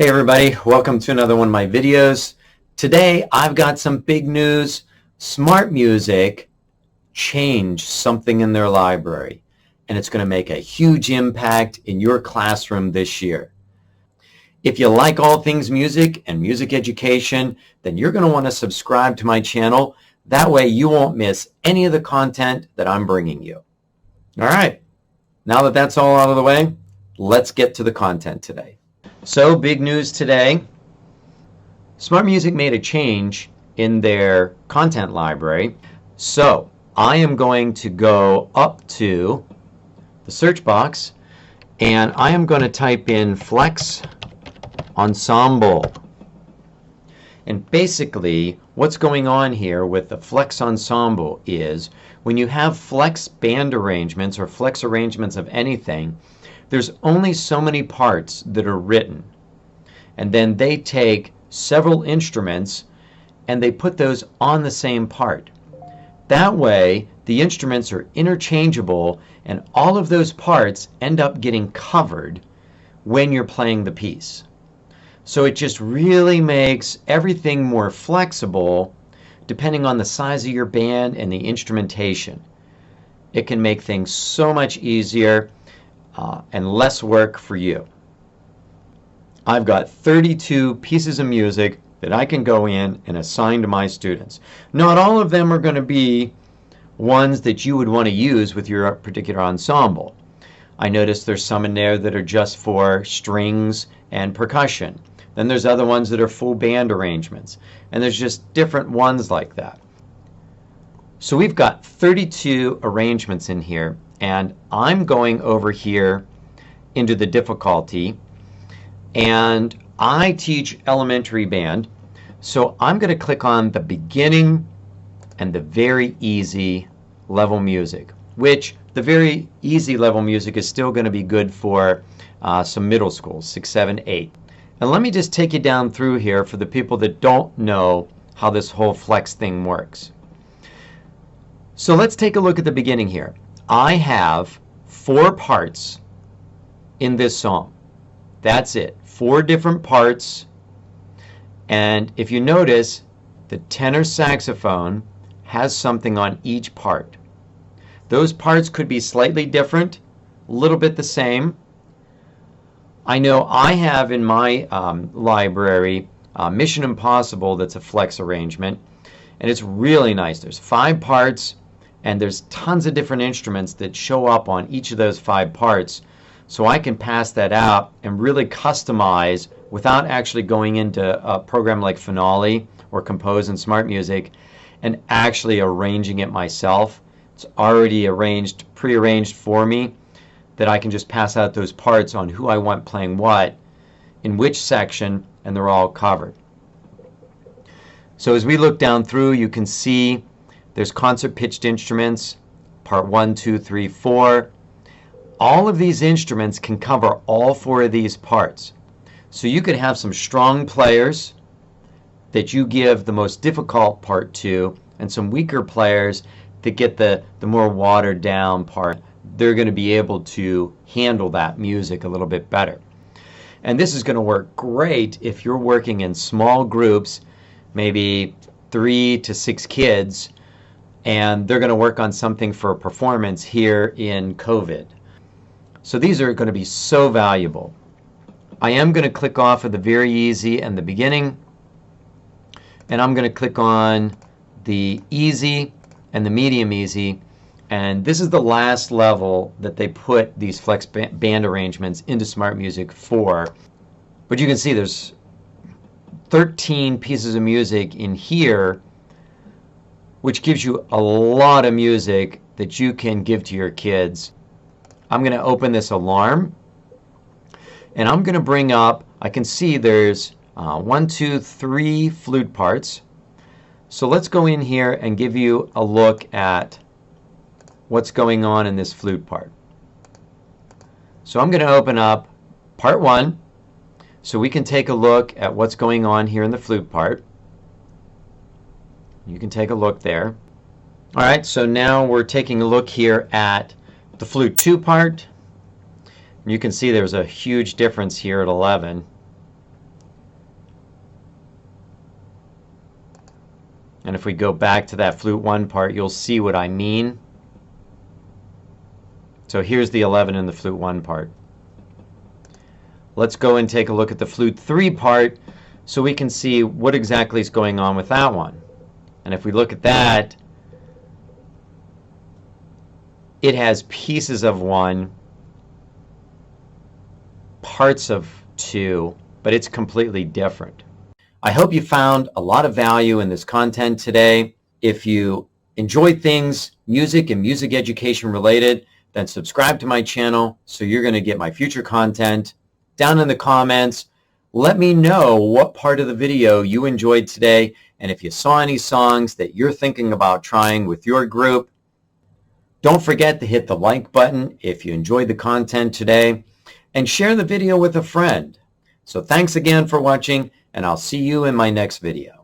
Hey everybody, welcome to another one of my videos. Today I've got some big news. Smartmusic changed something in their library, and it's going to make a huge impact in your classroom this year. If you like all things music and music education, then you're going to want to subscribe to my channel. That way you won't miss any of the content that I'm bringing you. All right, now that that's all out of the way, let's get to the content today. So, big news today. Smartmusic made a change in their content library. So, I am going to go up to the search box and I am going to type in Flex Ensemble. And basically, what's going on here with the Flex Ensemble is when you have flex band arrangements or flex arrangements of anything, there's only so many parts that are written, and then they take several instruments and they put those on the same part. That way the instruments are interchangeable and all of those parts end up getting covered when you're playing the piece. So it just really makes everything more flexible depending on the size of your band and the instrumentation. It can make things so much easier and less work for you. I've got 32 pieces of music that I can go in and assign to my students. Not all of them are going to be ones that you would want to use with your particular ensemble. I noticed there's some in there that are just for strings and percussion. Then there's other ones that are full band arrangements. And there's just different ones like that. So we've got 32 arrangements in here. And I'm going over here into the difficulty, and I teach elementary band, so I'm going to click on the beginning and the very easy level music, which the very easy level music is still going to be good for some middle schools, 6, 7, 8. And let me just take you down through here for the people that don't know how this whole flex thing works. So let's take a look at the beginning here. I have 4 parts in this song. That's it. 4 different parts. And if you notice, the tenor saxophone has something on each part. Those parts could be slightly different, a little bit the same. I know I have in my library Mission Impossible that's a flex arrangement, and it's really nice. There's 5 parts. And there's tons of different instruments that show up on each of those 5 parts. So I can pass that out and really customize without actually going into a program like Finale or Compose in Smartmusic and actually arranging it myself. It's already arranged, prearranged for me, that I can just pass out those parts on who I want playing what, in which section, and they're all covered. So as we look down through, you can see there's concert pitched instruments, part 1, 2, 3, 4. All of these instruments can cover all 4 of these parts. So you could have some strong players that you give the most difficult part to, and some weaker players that get the more watered down part. They're going to be able to handle that music a little bit better. And this is going to work great if you're working in small groups, maybe 3 to 6 kids, and they're going to work on something for a performance here in COVID. So these are going to be so valuable. I am going to click off of the very easy and the beginning, and I'm going to click on the easy and the medium easy, and this is the last level that they put these flex band arrangements into Smartmusic for. But you can see there's 13 pieces of music in here, which gives you a lot of music that you can give to your kids. I'm going to open this alarm, and I'm going to bring up, I can see there's 1, 2, 3 flute parts. So let's go in here and give you a look at what's going on in this flute part. So I'm going to open up part 1, so we can take a look at what's going on here in the flute part. You can take a look there. All right, so now we're taking a look here at the flute 2 part. You can see there's a huge difference here at 11. And if we go back to that flute 1 part, you'll see what I mean. So here's the 11 in the flute 1 part. Let's go and take a look at the flute 3 part so we can see what exactly is going on with that one. And if we look at that, it has pieces of 1, parts of 2, but it's completely different. I hope you found a lot of value in this content today. If you enjoyed things music and music education related, then subscribe to my channel so you're going to get my future content. Down in the comments, let me know what part of the video you enjoyed today, and if you saw any songs that you're thinking about trying with your group. Don't forget to hit the like button if you enjoyed the content today, and share the video with a friend. So thanks again for watching, and I'll see you in my next video.